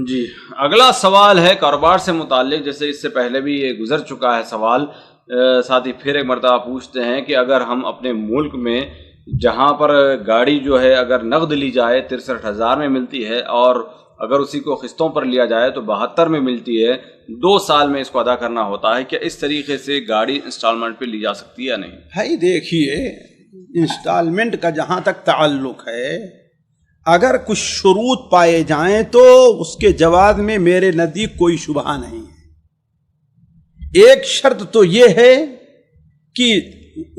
جی اگلا سوال ہے کاروبار سے متعلق، جیسے اس سے پہلے بھی یہ گزر چکا ہے سوال، ساتھ ہی پھر ایک مرتبہ پوچھتے ہیں کہ اگر ہم اپنے ملک میں جہاں پر گاڑی جو ہے اگر نقد لی جائے 63,000 میں ملتی ہے، اور اگر اسی کو قسطوں پر لیا جائے تو 72 میں ملتی ہے، 2 سال میں اس کو ادا کرنا ہوتا ہے، کیا اس طریقے سے گاڑی انسٹالمنٹ پہ لی جا سکتی ہے یا نہیں؟ بھائی دیکھیے، انسٹالمنٹ کا جہاں تک تعلق ہے، اگر کچھ شروط پائے جائیں تو اس کے جواز میں میرے نزدیک کوئی شبہ نہیں ہے۔ ایک شرط تو یہ ہے کہ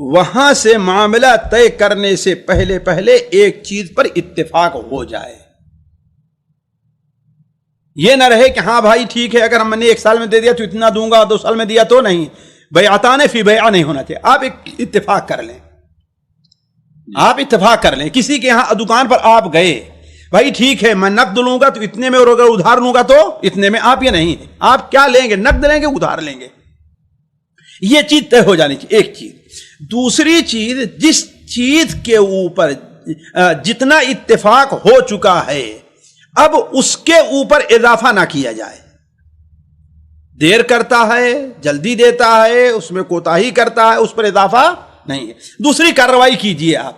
وہاں سے معاملہ طے کرنے سے پہلے ایک چیز پر اتفاق ہو جائے۔ یہ نہ رہے کہ ہاں بھائی ٹھیک ہے، اگر ہم نے 1 سال میں دے دیا تو اتنا دوں گا، 2 سال میں دیا تو نہیں، بیعتان فی بیع نہیں ہونا چاہیے۔ آپ ایک اتفاق کر لیں، آپ اتفاق کر لیں، کسی کے یہاں دکان پر آپ گئے، بھائی ٹھیک ہے میں نقد لوں گا تو اتنے میں، اور اگر ادھار لوں گا تو اتنے میں، آپ یہ نہیں ہے، آپ کیا لیں گے، نقد لیں گے ادھار لیں گے، یہ چیز طے ہو جانی چاہیے، ایک چیز۔ دوسری چیز، جس چیز کے اوپر جتنا اتفاق ہو چکا ہے اب اس کے اوپر اضافہ نہ کیا جائے۔ دیر کرتا ہے، جلدی دیتا ہے، اس میں کوتاہی کرتا ہے، اس پر اضافہ نہیں ہے۔ دوسری کارروائی کیجئے، آپ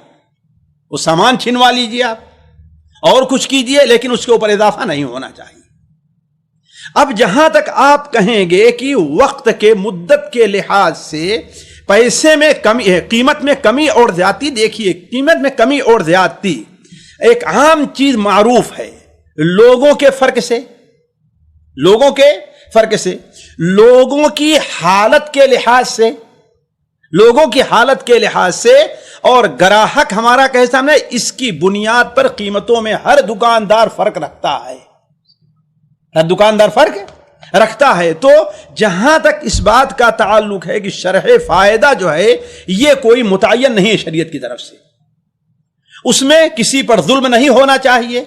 وہ سامان چھنوا لیجئے، آپ اور کچھ کیجئے، لیکن اس کے اوپر اضافہ نہیں ہونا چاہیے۔ اب جہاں تک آپ کہیں گے کہ وقت کے مدت کے لحاظ سے پیسے میں کمی ہے، قیمت میں کمی اور زیادتی، دیکھیے قیمت میں کمی اور زیادتی ایک عام چیز معروف ہے، لوگوں کے فرق سے، لوگوں کے فرق سے، لوگوں کی حالت کے لحاظ سے، لوگوں کی حالت کے لحاظ سے، اور گراہک ہمارا کیسا سامنے، اس کی بنیاد پر قیمتوں میں ہر دکاندار فرق رکھتا ہے، ہر دکاندار فرق رکھتا ہے۔ تو جہاں تک اس بات کا تعلق ہے کہ شرح فائدہ جو ہے یہ کوئی متعین نہیں ہے شریعت کی طرف سے، اس میں کسی پر ظلم نہیں ہونا چاہیے،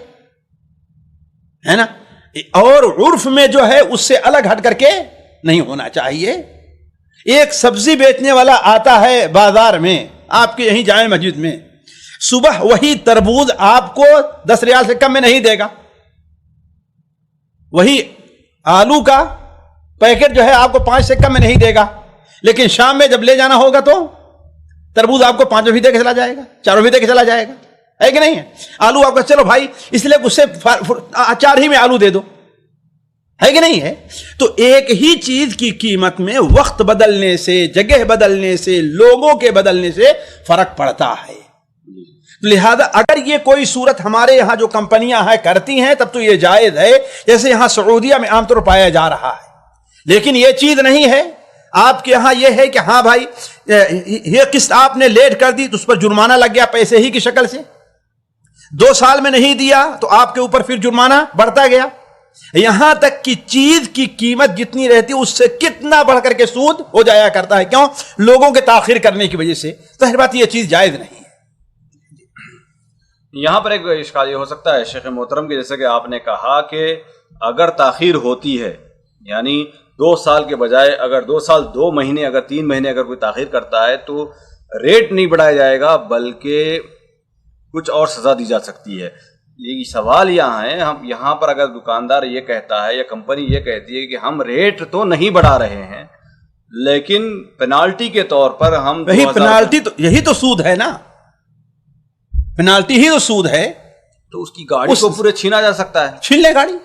ہے نا، اور عرف میں جو ہے اس سے الگ ہٹ کر کے نہیں ہونا چاہیے۔ ایک سبزی بیچنے والا آتا ہے بازار میں، آپ کے یہیں جامع مسجد میں، صبح وہی تربوز آپ کو 10 ریال سے کم میں نہیں دے گا، وہی آلو کا پیکٹ جو ہے آپ کو 5 سے کم میں نہیں دے گا، لیکن شام میں جب لے جانا ہوگا تو تربوز آپ کو 5 بھی دے کے چلا جائے گا، 4 بھی دے کے چلا جائے گا، ہے کہ نہیں ہے؟ آلو آپ کو، چلو بھائی اس لیے اس سے 4 ہی میں آلو دے دو، ہے کہ نہیں ہے؟ تو ایک ہی چیز کی قیمت میں وقت بدلنے سے، جگہ بدلنے سے، لوگوں کے بدلنے سے فرق پڑتا ہے۔ لہذا اگر یہ کوئی صورت ہمارے یہاں جو کمپنیاں ہیں کرتی ہیں تب تو یہ جائز ہے، جیسے یہاں سعودیہ میں عام طور پر پایا جا رہا ہے، لیکن یہ چیز نہیں ہے۔ آپ کے یہاں یہ ہے کہ ہاں بھائی یہ قسط آپ نے لیٹ کر دی تو اس پر جرمانہ لگ گیا پیسے ہی کی شکل سے، 2 سال میں نہیں دیا تو آپ کے اوپر پھر جرمانہ بڑھتا گیا، یہاں تک کہ چیز کی قیمت جتنی رہتی اس سے کتنا بڑھ کر کے سود ہو جایا کرتا ہے۔ کیوں؟ لوگوں کے تاخیر کرنے کی وجہ سے۔ ظاہر بات یہ چیز جائز نہیں ہے۔ یہاں پر ایک اشکال یہ ہو سکتا ہے شیخ محترم کی، جیسے کہ آپ نے کہا کہ اگر تاخیر ہوتی ہے، یعنی 2 سال کے بجائے اگر 2 سال 2 مہینے اگر 3 مہینے اگر کوئی تاخیر کرتا ہے تو ریٹ نہیں بڑھایا جائے گا بلکہ کچھ اور سزا دی جا سکتی ہے۔ یہ سوال یہاں ہے، ہم یہاں پر اگر دکاندار یہ کہتا ہے یا کمپنی یہ کہتی ہے کہ ہم ریٹ تو نہیں بڑھا رہے ہیں لیکن پینالٹی کے طور پر ہم، یہی پینالٹی تو، یہی تو سود ہے نا، پینالٹی ہی تو سود ہے، تو اس کی گاڑی کو پورے چھینا جا سکتا ہے، چھین لے گاڑی،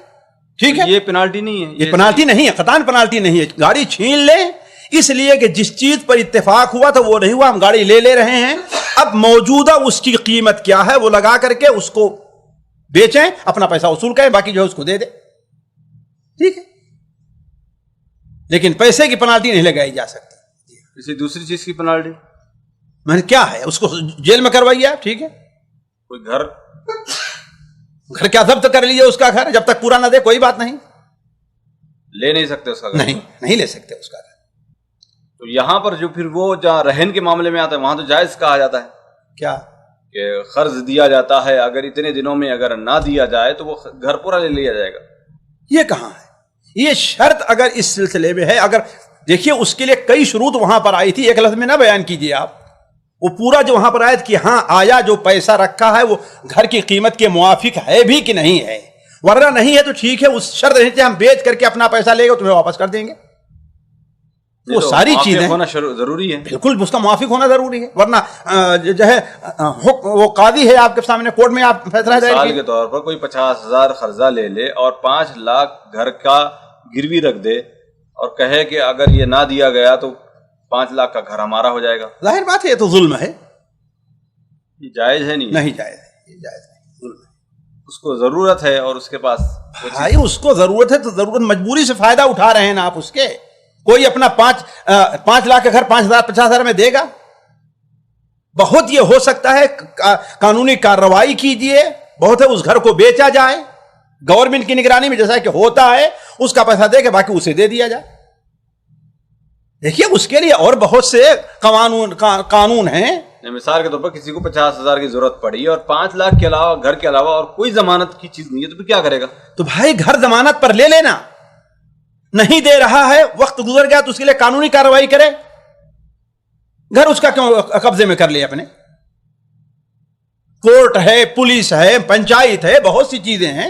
ٹھیک ہے، یہ پینالٹی نہیں ہے، یہ پینالٹی نہیں ہے، قطعاً پینالٹی نہیں ہے، گاڑی چھین لے، اس لیے کہ جس چیز پر اتفاق ہوا تھا وہ نہیں ہوا، ہم گاڑی لے رہے ہیں، اب موجودہ اس کی قیمت کیا ہے وہ لگا کر کے اس کو بیچیں، اپنا پیسہ وصول کریں، باقی جو ہے اس کو دے دیں، ٹھیک ہے، لیکن پیسے کی پینالٹی نہیں لگائی جا سکتی۔ کسی دوسری چیز کی پینالٹی میں نے کیا ہے، اس کو جیل میں کروائیے آپ، ٹھیک ہے، کوئی گھر کیا ضبط کر لیجیے اس کا گھر، جب تک پورا نہ دے کوئی بات نہیں، لے نہیں سکتے اس کا گھر، نہیں لے سکتے اس کا گھر۔ تو یہاں پر جو پھر وہ جہاں رہن کے معاملے میں آتا ہے وہاں تو جائز کہا جاتا ہے، کیا کہ قرض دیا جاتا ہے، اگر اتنے دنوں میں اگر نہ دیا جائے تو وہ گھر پورا لے لیا جائے گا۔ یہ کہاں ہے؟ یہ شرط اگر اس سلسلے میں ہے، اگر دیکھیے اس کے لیے کئی شروط وہاں پر آئی تھی، ایک لفظ میں نہ بیان کیجیے آپ، وہ پورا جو وہاں پر آیت کہ ہاں آیا جو پیسہ رکھا ہے وہ گھر کی قیمت کے موافق ہے بھی کہ نہیں ہے، ورنہ نہیں ہے تو ٹھیک ہے، اس شرط نہیں ہم بیچ کر کے اپنا پیسہ لے گا تمہیں واپس کر دیں گے. وہ ساری چیزیں ہونا ضروری ہے، بالکل اس کا موافق ہونا ضروری ہے، ورنہ جو ہے وہ قاضی ہے آپ کے سامنے، کورٹ میں آپ فیصلہ دائر مثال کے طور پر کوئی 50,000 قرضہ لے لے اور 5 لاکھ گھر کا گروی رکھ دے اور کہے کہ اگر یہ نہ دیا گیا تو 5 لاکھ کا گھر ہمارا ہو جائے گا. ظاہر بات ہے یہ تو ظلم ہے، یہ جائز ہے نہیں جائز ہے، یہ جائز نہیں، ظلم ہے. اس کو ضرورت ہے اور اس کے پاس بھائی اس کو ضرورت ہے تو ضرورت مجبوری سے فائدہ اٹھا رہے ہیں نا آپ اس کے. کوئی اپنا 5 لاکھ کا گھر 5,000 50,000 میں دے گا؟ بہت یہ ہو سکتا ہے قانونی کارروائی کیجئے، بہت ہے اس گھر کو بیچا جائے گورنمنٹ کی نگرانی میں، جیسا کہ ہوتا ہے، اس کا پیسہ دے کے باقی اسے دے دیا جائے. دیکھیے اس کے لیے اور بہت سے قانون ہیں. مثال کے طور پر کسی کو 50,000 کی ضرورت پڑی اور 5 لاکھ کے علاوہ گھر کے علاوہ اور کوئی ضمانت کی چیز نہیں ہے تو پھر کیا کرے گا؟ تو بھائی گھر ضمانت پر لے لینا، نہیں دے رہا ہے، وقت گزر گیا تو اس کے لیے قانونی کارروائی کرے. گھر اس کا کیوں قبضے میں کر لے اپنے؟ کورٹ ہے، پولیس ہے، پنچایت ہے، بہت سی چیزیں ہیں.